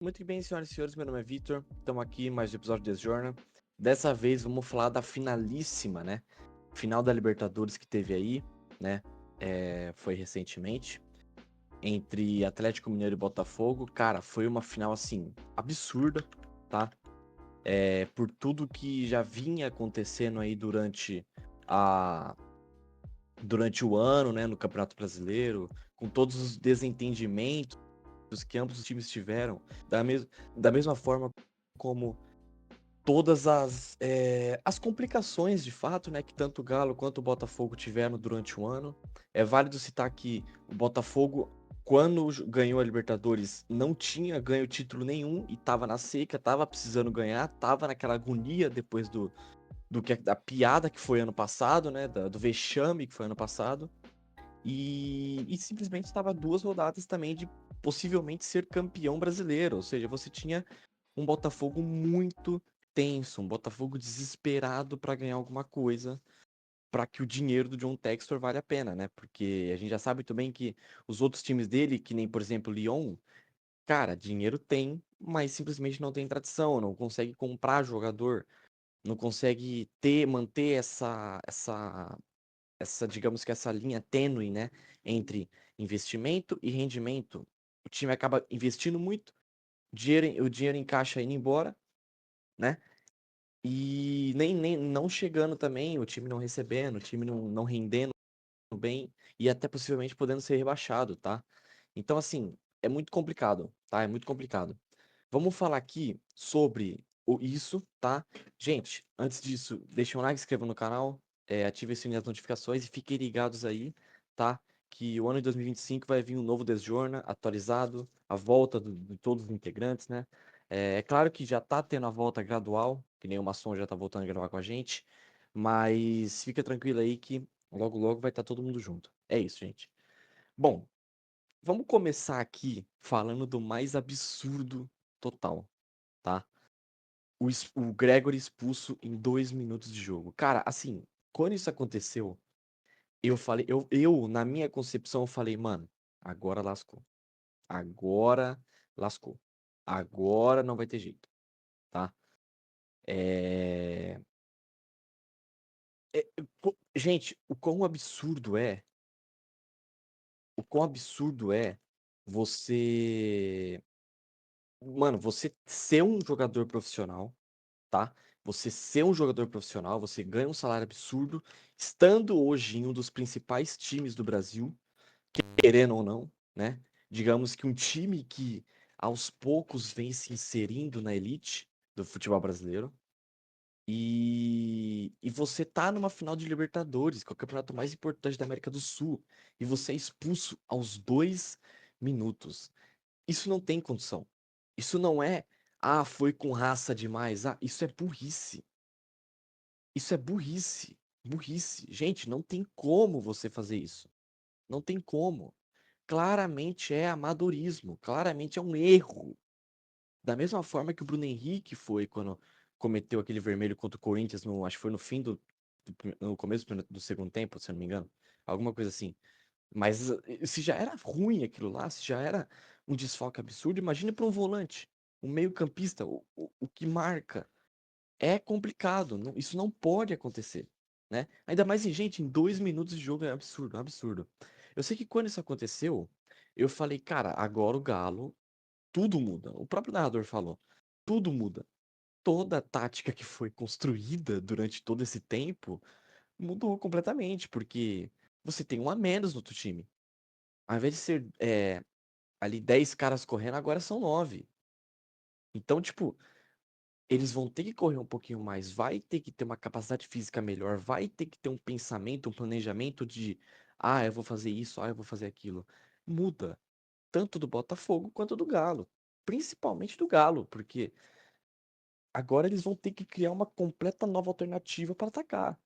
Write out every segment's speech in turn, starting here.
Muito bem, senhoras e senhores, meu nome é Vitor, estamos aqui em mais um episódio de Desjorna. Dessa vez vamos falar da finalíssima, né? Final da Libertadores que teve aí, né? Foi recentemente, entre Atlético Mineiro e Botafogo. Cara, foi uma final, assim, absurda, tá? Por tudo que já vinha acontecendo aí a... durante o ano, né? No Campeonato Brasileiro, com todos os desentendimentos que ambos os times tiveram, da mesma forma como todas as complicações de fato, né, que tanto o Galo quanto o Botafogo tiveram durante o ano. É válido citar que o Botafogo, quando ganhou a Libertadores, não tinha ganho título nenhum e estava na seca, estava precisando ganhar, estava naquela agonia depois da piada que foi ano passado, né, do vexame que foi ano passado. E simplesmente estava 2 rodadas também de possivelmente ser campeão brasileiro. Ou seja, você tinha um Botafogo muito tenso, um Botafogo desesperado para ganhar alguma coisa, para que o dinheiro do John Textor vale a pena, né? Porque a gente já sabe também que os outros times dele, que nem por exemplo o Lyon, cara, dinheiro tem, mas simplesmente não tem tradição, não consegue comprar jogador, não consegue manter digamos que essa linha tênue, né, entre investimento e rendimento. O time acaba investindo muito, o dinheiro encaixa indo embora, né? E nem não chegando também, o time não recebendo, o time não rendendo bem e até possivelmente podendo ser rebaixado, tá? Então, assim, é muito complicado, tá? É muito complicado. Vamos falar aqui sobre isso, tá? Gente, antes disso, deixa um like, se inscreva no canal, ative o sininho das notificações e fiquem ligados aí, tá? Que o ano de 2025 vai vir um novo Desjorna atualizado, a volta de todos os integrantes, né? É claro que já tá tendo a volta gradual, que nem o Maçom já tá voltando a gravar com a gente, mas fica tranquilo aí que logo logo vai estar todo mundo junto. É isso, gente. Bom, vamos começar aqui falando do mais absurdo total, tá? O Gregory expulso em 2 minutos de jogo. Cara, assim, quando isso aconteceu, eu falei, na minha concepção, eu falei, mano, agora lascou. Agora lascou. Agora não vai ter jeito, tá? É... Gente, o quão absurdo é você, mano, você ser um jogador profissional, tá? Você ser um jogador profissional, você ganha um salário absurdo, estando hoje em um dos principais times do Brasil, querendo ou não, né? Digamos que um time que aos poucos vem se inserindo na elite do futebol brasileiro. E você tá numa final de Libertadores, que é o campeonato mais importante da América do Sul, e você é expulso aos 2 minutos. Isso não tem condição. Isso não é, foi com raça demais. Isso é burrice. Isso é burrice. Burrice. Gente, não tem como você fazer isso. Não tem como. Claramente é amadorismo. Claramente é um erro. Da mesma forma que o Bruno Henrique foi quando cometeu aquele vermelho contra o Corinthians, acho que foi no fim no começo do segundo tempo, se eu não me engano. Alguma coisa assim. Mas se já era ruim aquilo lá, se já era um desfalque absurdo, imagine para um volante, um meio-campista, o que marca. É complicado, isso não pode acontecer, né? Ainda mais em gente, em 2 minutos de jogo é absurdo, é um absurdo. Eu sei que quando isso aconteceu, eu falei, cara, agora o Galo, tudo muda. O próprio narrador falou, tudo muda. Toda a tática que foi construída durante todo esse tempo mudou completamente, porque você tem um a menos no teu time. Ao invés de ser ali 10 caras correndo, agora são 9. Então, tipo, eles vão ter que correr um pouquinho mais, vai ter que ter uma capacidade física melhor, vai ter que ter um pensamento, um planejamento de, eu vou fazer isso, eu vou fazer aquilo. Muda, tanto do Botafogo quanto do Galo. Principalmente do Galo, porque agora eles vão ter que criar uma completa nova alternativa para atacar.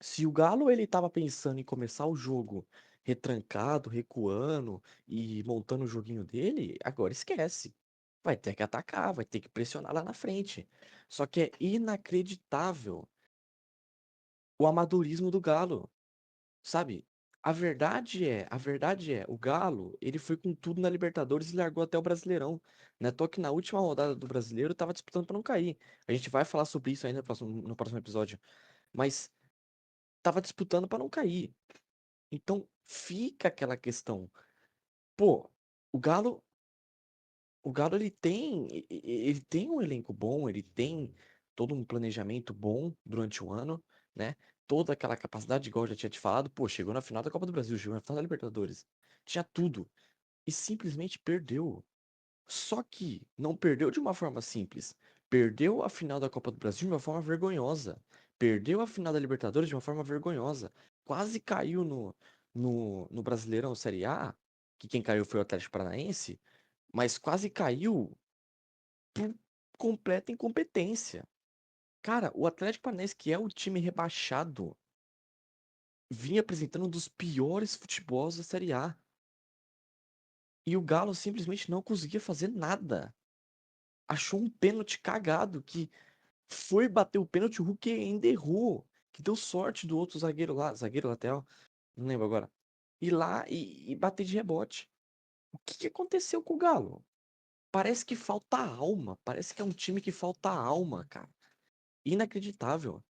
Se o Galo ele estava pensando em começar o jogo retrancado, recuando e montando o joguinho dele, agora esquece. Vai ter que atacar, vai ter que pressionar lá na frente. Só que é inacreditável o amadorismo do Galo, sabe? A verdade é, o Galo, ele foi com tudo na Libertadores e largou até o Brasileirão. Né? Tô que na última rodada do Brasileiro tava disputando pra não cair. A gente vai falar sobre isso ainda no próximo episódio. Mas tava disputando pra não cair. Então fica aquela questão. Pô, o Galo, o Galo ele tem um elenco bom, ele tem todo um planejamento bom durante o ano, né? Toda aquela capacidade, igual eu já tinha te falado, pô, chegou na final da Copa do Brasil, chegou na final da Libertadores. Tinha tudo e simplesmente perdeu. Só que não perdeu de uma forma simples. Perdeu a final da Copa do Brasil de uma forma vergonhosa. Perdeu a final da Libertadores de uma forma vergonhosa. Quase caiu no Brasileirão Série A, que quem caiu foi o Atlético Paranaense, mas quase caiu por completa incompetência. Cara, o Atlético Paranaense, que é o time rebaixado, vinha apresentando um dos piores futebols da Série A. E o Galo simplesmente não conseguia fazer nada. Achou um pênalti cagado que foi bater o pênalti, o Hulk ainda errou. Que deu sorte do outro zagueiro lá, zagueiro lateral, não lembro agora. Ir lá e bater de rebote. O que que aconteceu com o Galo? Parece que falta alma. Parece que é um time que falta alma, cara. Inacreditável.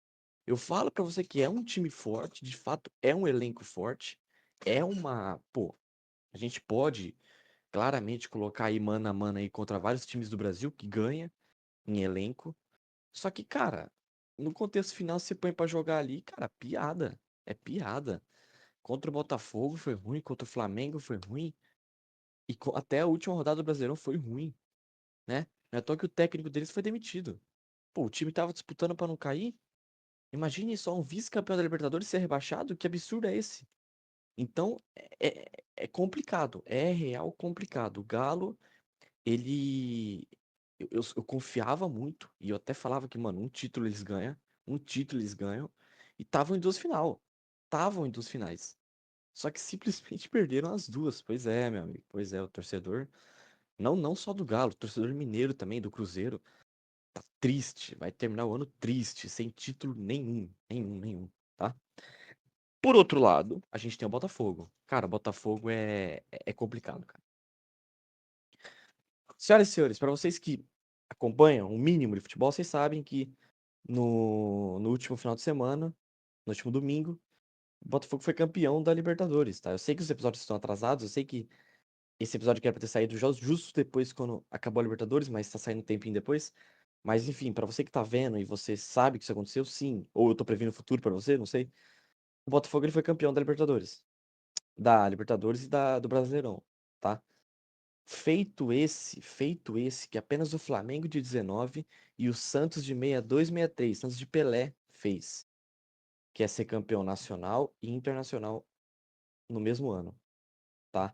Eu falo pra você que é um time forte, de fato é um elenco forte. É uma. Pô, a gente pode claramente colocar aí mano a mano aí contra vários times do Brasil que ganha em elenco. Só que, cara, no contexto final você põe pra jogar ali, cara, piada. É piada. Contra o Botafogo foi ruim, contra o Flamengo foi ruim. E até a última rodada do Brasileirão foi ruim, né? Não é à toa que o técnico deles foi demitido. Pô, o time tava disputando pra não cair. Imagine só um vice-campeão da Libertadores ser rebaixado. Que absurdo é esse? Então, é complicado. É real complicado. O Galo, ele. Eu confiava muito. E eu até falava que, mano, um título eles ganham. Um título eles ganham. E estavam em duas final. Estavam em duas finais. Só que simplesmente perderam as duas. Pois é, meu amigo. Pois é, o torcedor. Não só do Galo, o torcedor mineiro também, do Cruzeiro. Tá triste. Vai terminar o ano triste, sem título nenhum. Nenhum, nenhum. Tá? Por outro lado, a gente tem o Botafogo. Cara, o Botafogo é complicado, cara. Senhoras e senhores, para vocês que acompanham o mínimo de futebol, vocês sabem que no último final de semana, no último domingo, o Botafogo foi campeão da Libertadores, tá? Eu sei que os episódios estão atrasados, eu sei que esse episódio que era pra ter saído justo depois quando acabou a Libertadores, mas tá saindo um tempinho depois. Mas enfim, pra você que tá vendo e você sabe que isso aconteceu, sim. Ou eu tô prevendo o futuro pra você, não sei. O Botafogo ele foi campeão da Libertadores. Da Libertadores e do Brasileirão, tá? Feito esse, que apenas o Flamengo de 19 e o Santos de 62, 63, Santos de Pelé fez, que é ser campeão nacional e internacional no mesmo ano, tá?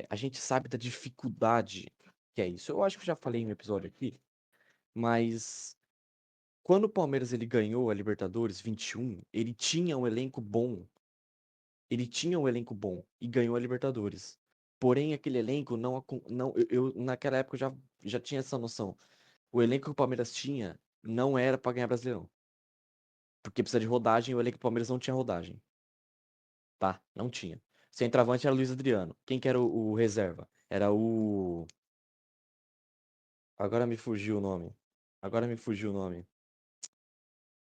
A gente sabe da dificuldade que é isso. Eu acho que eu já falei em um episódio aqui, mas quando o Palmeiras ele ganhou a Libertadores 21, ele tinha um elenco bom. Ele tinha um elenco bom e ganhou a Libertadores. Porém, aquele elenco não naquela época eu já tinha essa noção. O elenco que o Palmeiras tinha não era pra ganhar Brasileirão. Porque precisa de rodagem e o elenco do Palmeiras não tinha rodagem, tá? Não tinha. Centroavante era Luiz Adriano. Quem que era o reserva? Era o. Agora me fugiu o nome. Agora me fugiu o nome.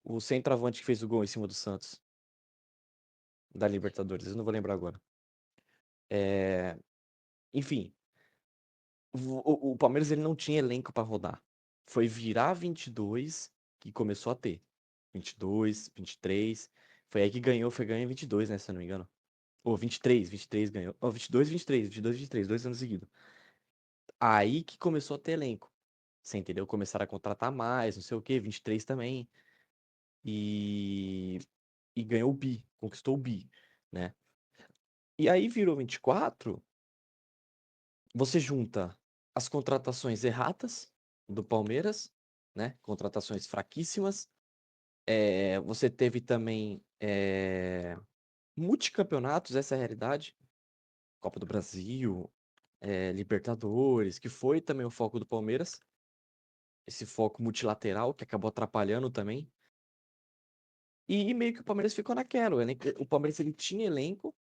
O centroavante que fez o gol em cima do Santos, da Libertadores. Eu não vou lembrar agora. É... Enfim, o Palmeiras ele não tinha elenco pra rodar. Foi virar 22 que começou a ter. 22, 23. Foi aí que ganhou, foi ganho em 22, né, se eu não me engano. Ou 23 ganhou. Ou 22, 23, 22, 23, 2 anos seguidos. Aí que começou a ter elenco. Você entendeu? Começaram a contratar mais, não sei o quê, 23 também. E, e ganhou o bi, conquistou o bi, né? E aí virou 24, você junta as contratações erratas do Palmeiras, né? Contratações fraquíssimas. Você teve também multicampeonatos, essa é a realidade. Copa do Brasil, Libertadores, que foi também o foco do Palmeiras. Esse foco multilateral que acabou atrapalhando também. E meio que o Palmeiras ficou naquela. O Palmeiras ele tinha elenco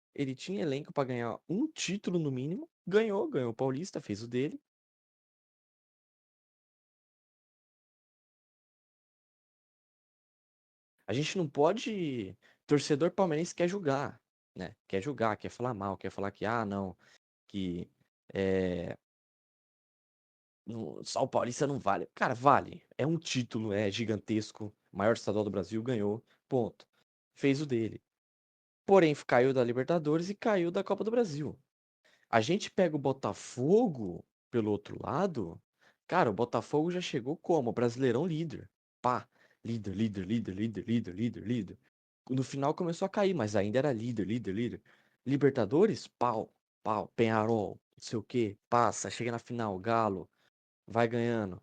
para ganhar um título no mínimo. Ganhou o Paulista, fez o dele. A gente não pode. Torcedor palmeirense quer julgar, né? Quer julgar, quer falar mal, quer falar que, não, que é, só o Paulista não vale. Cara, vale. É um título, é gigantesco. Maior estadual do Brasil, ganhou. Ponto. Fez o dele. Porém, caiu da Libertadores e caiu da Copa do Brasil. A gente pega o Botafogo pelo outro lado. Cara, o Botafogo já chegou como? Brasileirão líder. Pá, líder, líder, líder, líder, líder, líder, líder. No final começou a cair, mas ainda era líder, líder, líder. Libertadores, pau, pau, Penharol, não sei o quê, passa, chega na final, Galo, vai ganhando.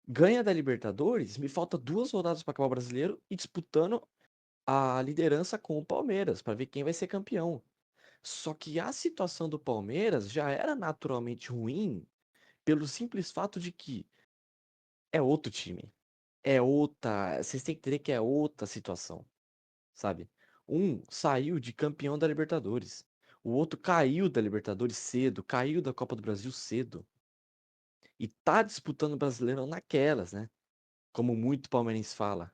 Ganha da Libertadores, me falta 2 rodadas para acabar o brasileiro e disputando a liderança com o Palmeiras, para ver quem vai ser campeão. Só que a situação do Palmeiras já era naturalmente ruim pelo simples fato de que é outro time. É outra. Vocês têm que entender que é outra situação, sabe? Um saiu de campeão da Libertadores. O outro caiu da Libertadores cedo, caiu da Copa do Brasil cedo. E tá disputando o Brasileirão naquelas, né? Como muito palmeirense fala.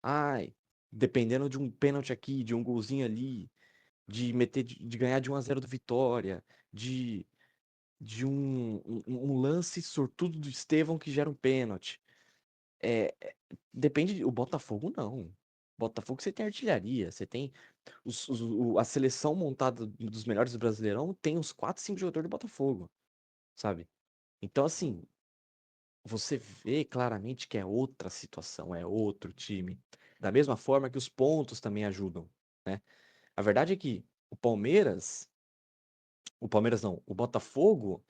Ai, dependendo de um pênalti aqui, de um golzinho ali, de ganhar de 1-0 do Vitória, de um lance sortudo do Estevão que gera um pênalti. Depende. O Botafogo não. Botafogo você tem artilharia, você tem a seleção montada dos melhores do Brasileirão, tem uns 4, 5 jogadores do Botafogo, sabe? Então, assim, você vê claramente que é outra situação, é outro time. Da mesma forma que os pontos também ajudam, né? A verdade é que o Palmeiras não, o Botafogo,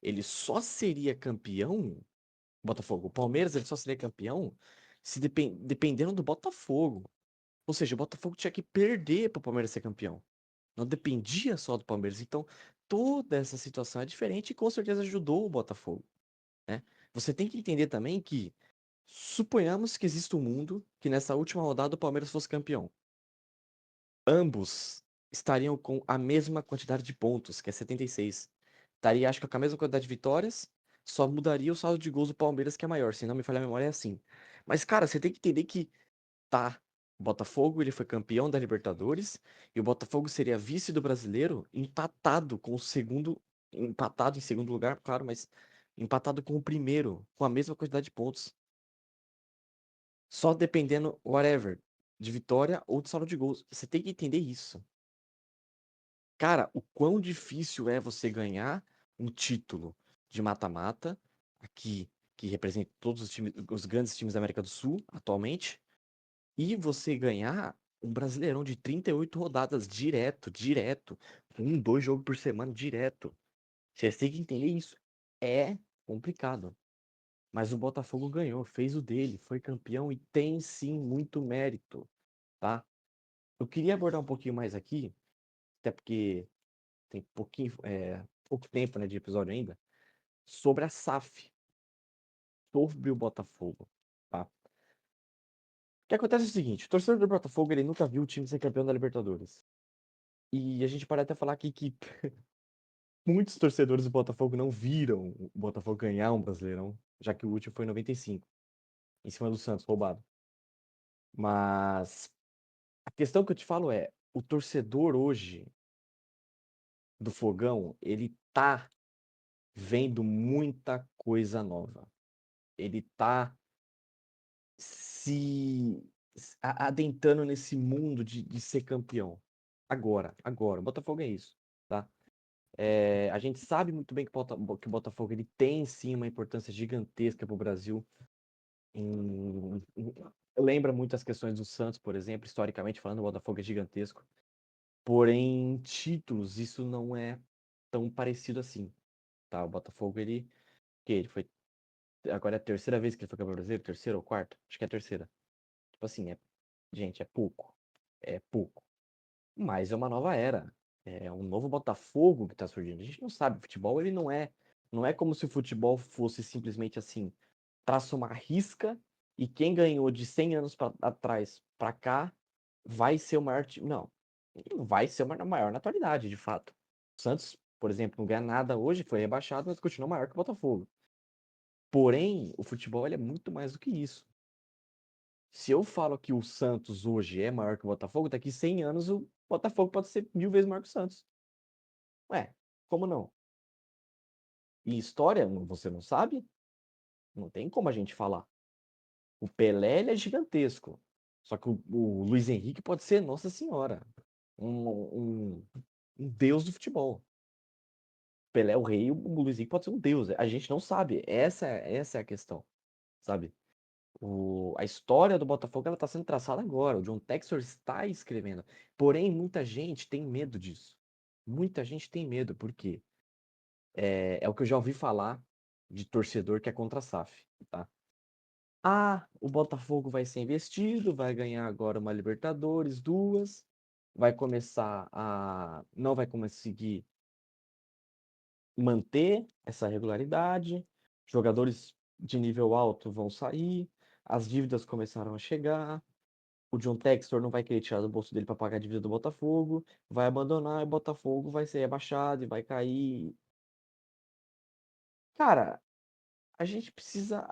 ele só seria campeão. Botafogo. O Palmeiras ele só seria campeão se dependendo do Botafogo. Ou seja, o Botafogo tinha que perder para o Palmeiras ser campeão. Não dependia só do Palmeiras. Então, toda essa situação é diferente e com certeza ajudou o Botafogo, né? Você tem que entender também que suponhamos que exista um mundo que nessa última rodada o Palmeiras fosse campeão. Ambos estariam com a mesma quantidade de pontos, que é 76. Estaria, acho que com a mesma quantidade de vitórias, só mudaria o saldo de gols do Palmeiras, que é maior. Se não me falha a memória, é assim. Mas, cara, você tem que entender que tá. O Botafogo, ele foi campeão da Libertadores, e o Botafogo seria vice do Brasileiro, empatado com o segundo, empatado em segundo lugar, claro, mas empatado com o primeiro, com a mesma quantidade de pontos. Só dependendo, whatever, de vitória ou de saldo de gols. Você tem que entender isso. Cara, o quão difícil é você ganhar um título de mata-mata, aqui, que representa todos os times, os grandes times da América do Sul, atualmente, e você ganhar um Brasileirão de 38 rodadas direto, direto, 1, 2 jogos por semana direto. Você tem que entender isso. É complicado. Mas o Botafogo ganhou, fez o dele, foi campeão e tem sim muito mérito, tá? Eu queria abordar um pouquinho mais aqui, até porque tem pouco tempo, né, de episódio ainda, sobre a SAF, sobre o Botafogo, tá? O que acontece é o seguinte, o torcedor do Botafogo, ele nunca viu o time ser campeão da Libertadores. E a gente pode até falar aqui que muitos torcedores do Botafogo não viram o Botafogo ganhar um Brasileirão, já que o último foi em 95, em cima do Santos, roubado. Mas a questão que eu te falo é, o torcedor hoje do Fogão, ele tá vendo muita coisa nova. Ele tá se adentrando nesse mundo de ser campeão. Agora. O Botafogo é isso, tá? A gente sabe muito bem que o Botafogo ele tem sim uma importância gigantesca para o Brasil. Lembra muito as questões do Santos, por exemplo, historicamente falando, o Botafogo é gigantesco. Porém, títulos, isso não é tão parecido assim, tá? O Botafogo, ele foi, agora é a terceira vez que ele foi campeão brasileiro, terceira ou quarta? Acho que é a terceira. Tipo assim, gente, é pouco. É pouco. Mas é uma nova era. É um novo Botafogo que tá surgindo. A gente não sabe, o futebol ele não é como se o futebol fosse simplesmente assim, traça uma risca e quem ganhou de 100 anos atrás para cá vai ser o maior time. Não vai ser o maior na atualidade, de fato. O Santos, por exemplo, não ganha nada hoje, foi rebaixado, mas continua maior que o Botafogo. Porém, o futebol ele é muito mais do que isso. Se eu falo que o Santos hoje é maior que o Botafogo, daqui 100 anos o Botafogo pode ser 1000 vezes maior que o Santos. Ué, como não? E história, você não sabe? Não tem como a gente falar. O Pelé, ele é gigantesco. Só que o Luiz Henrique pode ser, nossa senhora, um deus do futebol. Pelé é o rei, o Luiz Henrique pode ser um deus. A gente não sabe. Essa é a questão, sabe? A história do Botafogo ela está sendo traçada agora. O John Textor está escrevendo. Porém, muita gente tem medo disso. Muita gente tem medo, porque é o que eu já ouvi falar de torcedor que é contra a SAF, tá? Ah, o Botafogo vai ser investido, vai ganhar agora uma Libertadores, duas, vai começar a. Não vai conseguir manter essa regularidade, jogadores de nível alto vão sair, as dívidas começaram a chegar, o John Textor não vai querer tirar do bolso dele para pagar a dívida do Botafogo, vai abandonar e o Botafogo vai ser rebaixado e vai cair. Cara, a gente precisa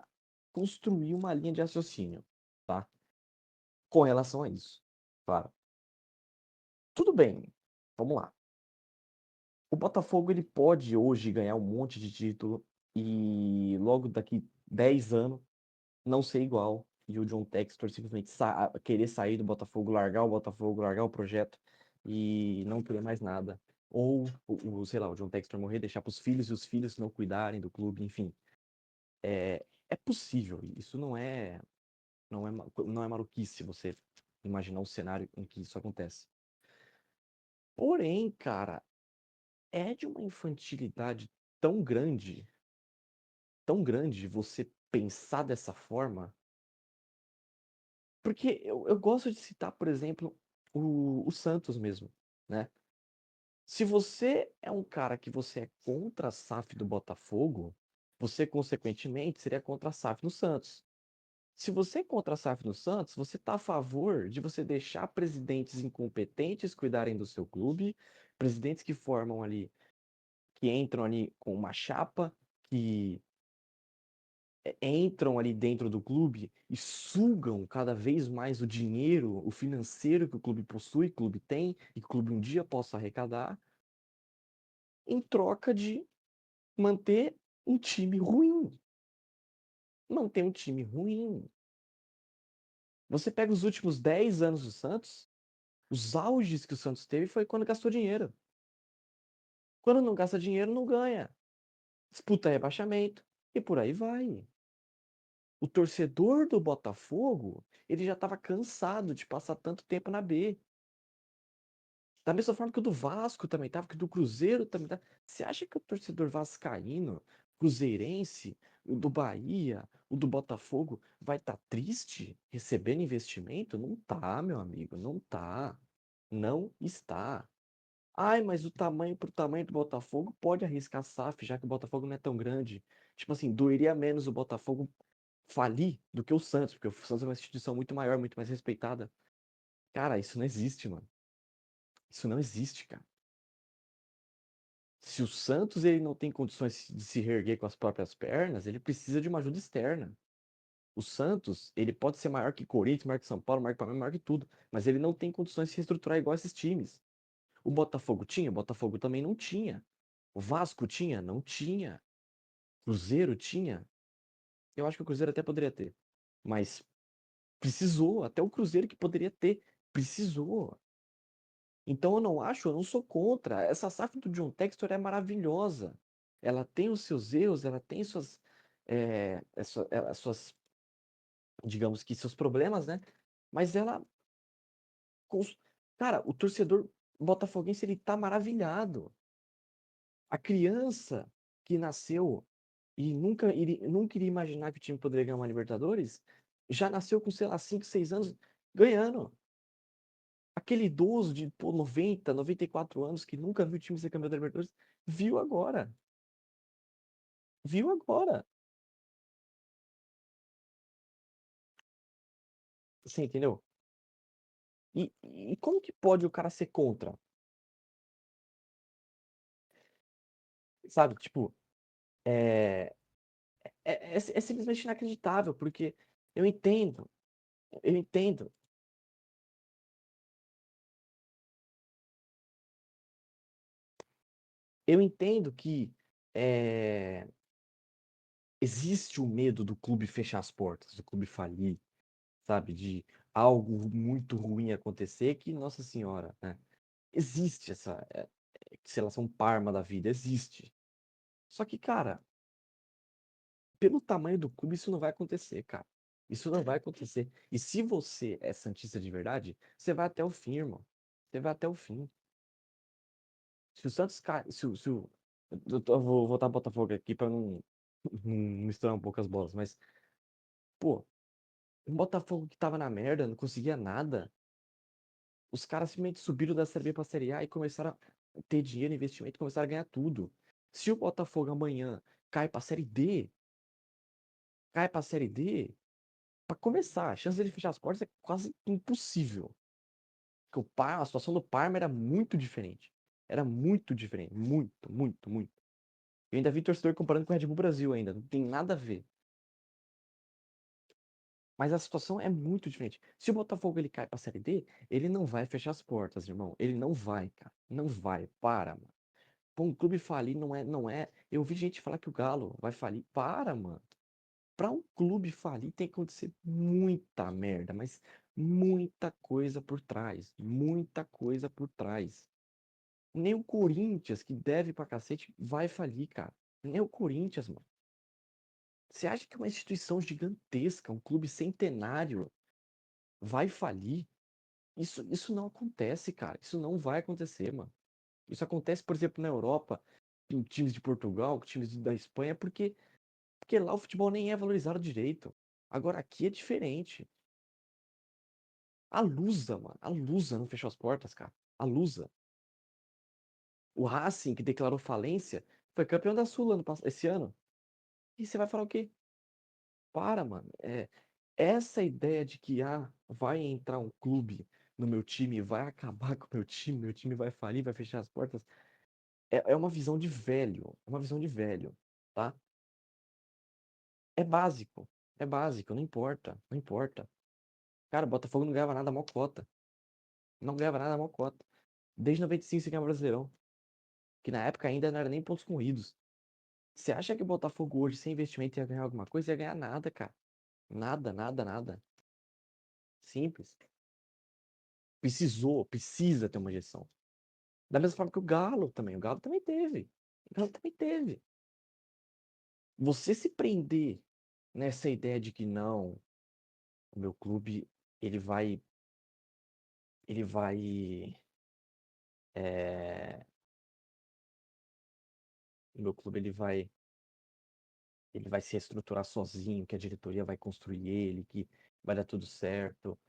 construir uma linha de raciocínio, tá? Com relação a isso. Claro. Tudo bem. Vamos lá. O Botafogo ele pode hoje ganhar um monte de título e logo daqui 10 anos não ser igual e o John Textor simplesmente querer sair do Botafogo, largar o Botafogo, largar o projeto e não querer mais nada. Ou, sei lá, o John Textor morrer, deixar para os filhos e os filhos não cuidarem do clube, enfim. É possível. Isso não é maluquice você imaginar um cenário em que isso acontece. Porém, cara, é de uma infantilidade tão grande você pensar dessa forma, porque eu gosto de citar, por exemplo, o Santos mesmo, né? Se você é um cara que você é contra a SAF do Botafogo, você consequentemente seria contra a SAF no Santos. Se você é contra a SAF no Santos, você está a favor de você deixar presidentes incompetentes cuidarem do seu clube, presidentes que formam ali, que entram ali com uma chapa, que entram ali dentro do clube e sugam cada vez mais o dinheiro, o financeiro que o clube possui, que o clube tem e que o clube um dia possa arrecadar, em troca de manter um time ruim. Manter um time ruim. Você pega os últimos 10 anos do Santos, os auges que o Santos teve foi quando gastou dinheiro. Quando não gasta dinheiro, não ganha. Disputa rebaixamento e por aí vai. O torcedor do Botafogo, ele já estava cansado de passar tanto tempo na B. Da mesma forma que o do Vasco também tava, que o do Cruzeiro também tá. Você acha que o torcedor vascaíno, cruzeirense, o do Bahia, o do Botafogo, vai estar triste recebendo investimento? Não tá, meu amigo, não tá. Não está. Ai, mas o tamanho pro tamanho do Botafogo pode arriscar a SAF, já que o Botafogo não é tão grande. Tipo assim, doeria menos o Botafogo falir do que o Santos, porque o Santos é uma instituição muito maior, muito mais respeitada. Cara, isso não existe, mano. Isso não existe, cara. Se o Santos ele não tem condições de se reerguer com as próprias pernas, ele precisa de uma ajuda externa. O Santos, ele pode ser maior que Corinthians, maior que São Paulo, maior que Palmeiras, maior que tudo, mas ele não tem condições de se reestruturar igual esses times. O Botafogo tinha? O Botafogo também não tinha. O Vasco tinha? Não tinha. Cruzeiro tinha? Eu acho que o Cruzeiro até poderia ter. Mas precisou, até o Cruzeiro que poderia ter, precisou. Então eu não sou contra. Essa SAF do John Textor é maravilhosa. Ela tem os seus erros, ela tem suas, digamos que seus problemas, né? Mas ela, cons- cara, o torcedor botafoguense ele tá maravilhado. A criança que nasceu e nunca iria imaginar que o time poderia ganhar uma Libertadores, já nasceu com, sei lá, 5, 6 anos ganhando. Aquele idoso de 90, 94 anos que nunca viu o time ser campeão da Libertadores, viu agora. Viu agora. Você entendeu? E como que pode o cara ser contra? Sabe? Tipo, é, é simplesmente inacreditável, porque eu entendo, eu entendo, eu entendo que é, existe o medo do clube fechar as portas, do clube falir, sabe? De algo muito ruim acontecer, que, Nossa Senhora, né? Existe essa, sei lá, são Parma da vida, existe. Só que, cara, pelo tamanho do clube, isso não vai acontecer, cara. Isso não vai acontecer. E se você é santista de verdade, você vai até o fim, irmão. Você vai até o fim. Se o Santos cai. Eu vou voltar ao Botafogo aqui pra não misturar um pouco as bolas, mas, pô, o Botafogo que tava na merda, não conseguia nada. Os caras simplesmente subiram da Série B pra Série A e começaram a ter dinheiro, investimento, começaram a ganhar tudo. Se o Botafogo amanhã cai pra Série D, cai pra Série D, pra começar, a chance dele fechar as portas é quase impossível. Porque a situação do Parma era muito diferente. Era muito diferente. Muito, muito, muito. Eu ainda vi torcedor comparando com o Red Bull Brasil ainda. Não tem nada a ver. Mas a situação é muito diferente. Se o Botafogo ele cai pra Série D, ele não vai fechar as portas, irmão. Ele não vai, cara. Não vai. Para, mano. Pô, um clube falir não é. Eu vi gente falar que o Galo vai falir. Para, mano. Pra um clube falir tem que acontecer muita merda, mas muita coisa por trás. Muita coisa por trás. Nem o Corinthians, que deve pra cacete, vai falir, cara. Nem o Corinthians, mano. Você acha que uma instituição gigantesca, um clube centenário, vai falir? Isso não acontece, cara. Isso não vai acontecer, mano. Isso acontece, por exemplo, na Europa, em times de Portugal, times da Espanha, porque lá o futebol nem é valorizado direito. Agora aqui é diferente. A Lusa, mano. A Lusa não fechou as portas, cara. A Lusa. O Racing, que declarou falência, foi campeão da Sula esse ano. E você vai falar o quê? Para, mano. Essa ideia de que vai entrar um clube no meu time, vai acabar com o meu time vai falir, vai fechar as portas, é uma visão de velho. É uma visão de velho, tá? É básico. É básico, não importa. Não importa. Cara, o Botafogo não ganhava nada a mocota. Não ganhava nada a mocota. Desde 95 você ganha Brasileirão. Que na época ainda não era nem pontos corridos. Você acha que o Botafogo hoje, sem investimento, ia ganhar alguma coisa? Ia ganhar nada, cara. Nada, nada, nada. Simples. Precisa ter uma gestão. Da mesma forma que o Galo também. O Galo também teve. O Galo também teve. Você se prender nessa ideia de que não, o meu clube, ele vai, ele vai, é, o meu clube, ele vai se reestruturar sozinho, que a diretoria vai construir ele, que vai dar tudo certo.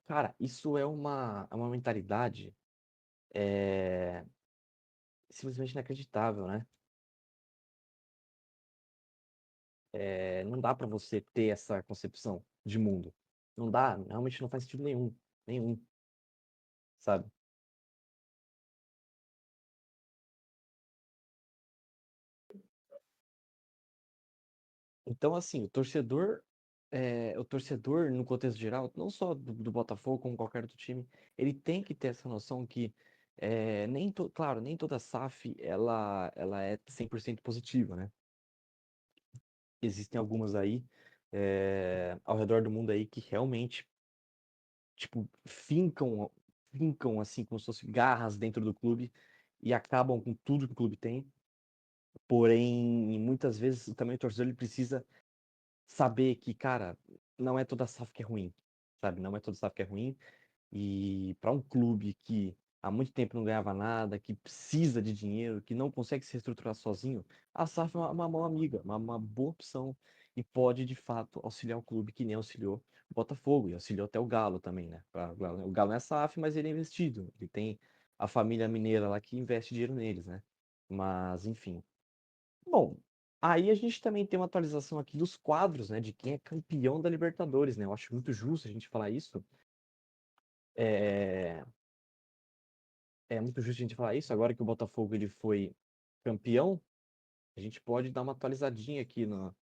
Cara, isso é uma mentalidade é, simplesmente inacreditável, né? Não dá pra você ter essa concepção de mundo. Não dá, realmente não faz sentido nenhum. Nenhum, sabe? Então, assim, o torcedor, no contexto geral, não só do Botafogo, como qualquer outro time, ele tem que ter essa noção que, claro, nem toda SAF ela é 100% positiva, né? Existem algumas aí, ao redor do mundo aí, que realmente, tipo, fincam, assim, como se fossem garras dentro do clube e acabam com tudo que o clube tem. Porém, muitas vezes também o torcedor ele precisa saber que, cara, não é toda SAF que é ruim, sabe? Não é toda SAF que é ruim. E para um clube que há muito tempo não ganhava nada, que precisa de dinheiro, que não consegue se reestruturar sozinho, a SAF é uma mão amiga, uma boa opção. E pode, de fato, auxiliar o clube que nem auxiliou o Botafogo e auxiliou até o Galo também, né? O Galo não é SAF, mas ele é investido. Ele tem a família mineira lá que investe dinheiro neles, né? Mas, enfim. Bom, aí a gente também tem uma atualização aqui dos quadros, né, de quem é campeão da Libertadores, né? Eu acho muito justo a gente falar isso, É, é muito justo a gente falar isso. Agora que o Botafogo ele foi campeão, a gente pode dar uma atualizadinha aqui na,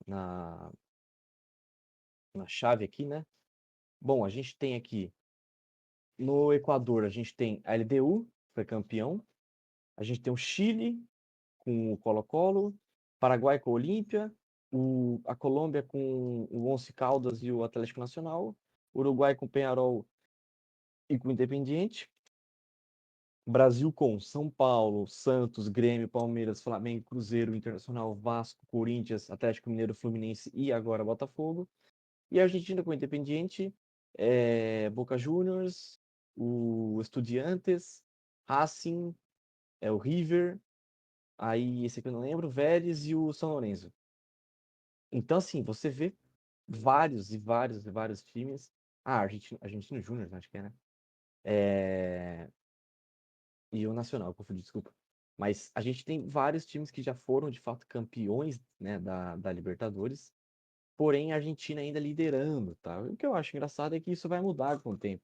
na chave aqui, né? Bom, a gente tem aqui no Equador, a gente tem a LDU, foi campeão. A gente tem o Chile com o Colo-Colo, Paraguai com o Olímpia, a Colômbia com o Once Caldas e o Atlético Nacional, Uruguai com o Peñarol e com o Independiente, Brasil com São Paulo, Santos, Grêmio, Palmeiras, Flamengo, Cruzeiro, Internacional, Vasco, Corinthians, Atlético Mineiro, Fluminense e agora Botafogo. E a Argentina com o Independiente, Boca Juniors, o Estudiantes, Racing, o River, aí esse aqui eu não lembro, Vélez e o São Lourenço. Então, assim, você vê vários e vários e vários times. Ah, Argentino Júnior, acho que é, né? É, E o Nacional, confundi, desculpa. Mas a gente tem vários times que já foram, de fato, campeões, né, da Libertadores. Porém, a Argentina ainda liderando, tá? O que eu acho engraçado é que isso vai mudar com o tempo.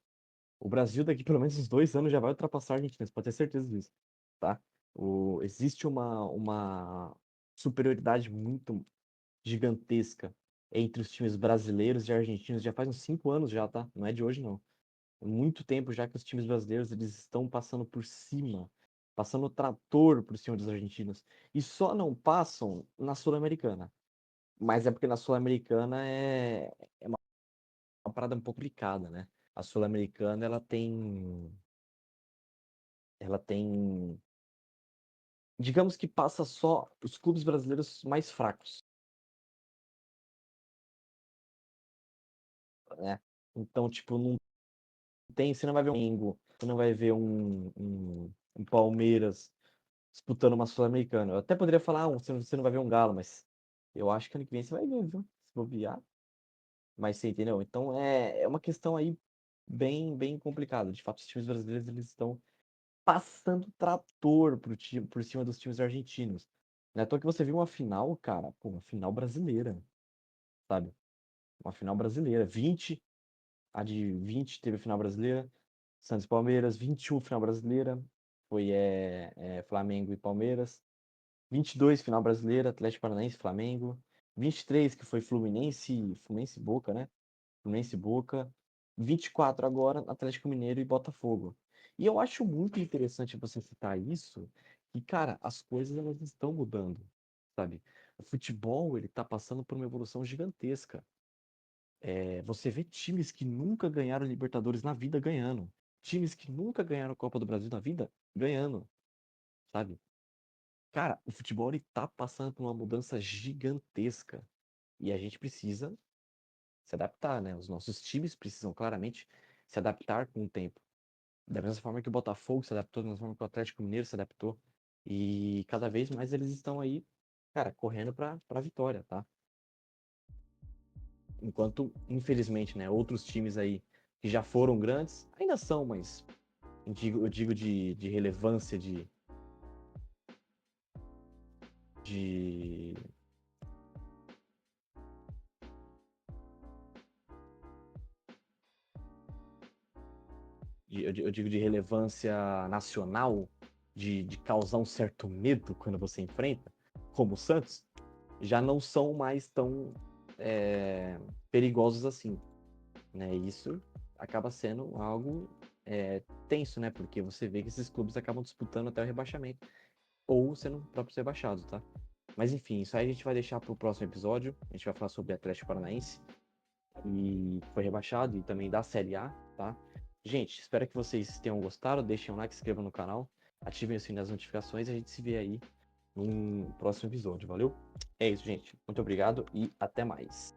O Brasil, daqui pelo menos uns 2 anos, já vai ultrapassar a Argentina, você pode ter certeza disso, tá? Existe uma superioridade muito gigantesca entre os times brasileiros e argentinos. Já faz uns 5 anos já, tá? Não é de hoje, não. Há muito tempo já que os times brasileiros eles estão passando por cima, passando o trator por cima dos argentinos. E só não passam na Sul-Americana. Mas é porque na Sul-Americana é uma parada um pouco complicada, né? A Sul-Americana, ela tem, digamos que passa só os clubes brasileiros mais fracos, né? Então, tipo, não tem, você não vai ver um Flamengo, você não vai ver um Palmeiras disputando uma Sul-Americana. Eu até poderia falar, você não vai ver um Galo, mas eu acho que ano que vem você vai ver, viu? Se bobear. Mas você entendeu? Então é uma questão aí bem complicada. De fato, os times brasileiros eles estão passando trator por cima dos times argentinos. Não é à toa que você viu uma final, cara, pô, uma final brasileira, sabe? Uma final brasileira. A de 20 teve a final brasileira. Santos e Palmeiras, 21 final brasileira. Foi Flamengo e Palmeiras. 22 final brasileira, Atlético Paranaense, Flamengo. 23 que foi Fluminense e Boca, né? Fluminense e Boca. 24 agora, Atlético Mineiro e Botafogo. E eu acho muito interessante você citar isso, que, cara, as coisas elas estão mudando, sabe? O futebol, ele tá passando por uma evolução gigantesca. Você vê times que nunca ganharam Libertadores na vida ganhando. Times que nunca ganharam Copa do Brasil na vida ganhando, sabe? Cara, o futebol ele tá passando por uma mudança gigantesca e a gente precisa se adaptar, né? Os nossos times precisam claramente se adaptar com o tempo. Da mesma forma que o Botafogo se adaptou, da mesma forma que o Atlético Mineiro se adaptou. E cada vez mais eles estão aí, cara, correndo pra vitória, tá? Enquanto, infelizmente, né, outros times aí que já foram grandes, ainda são, mas eu digo de relevância, de eu digo de relevância nacional, de causar um certo medo quando você enfrenta, como o Santos, já não são mais tão perigosos assim, né? Isso acaba sendo algo tenso, né? Porque você vê que esses clubes acabam disputando até o rebaixamento, ou sendo próprios rebaixados, tá? Mas enfim, isso aí a gente vai deixar para o próximo episódio. A gente vai falar sobre Atlético Paranaense e foi rebaixado e também da Série A, tá? Gente, espero que vocês tenham gostado. Deixem um like, se inscrevam no canal, ativem o sininho das notificações e a gente se vê aí no próximo episódio, valeu? É isso, gente. Muito obrigado e até mais.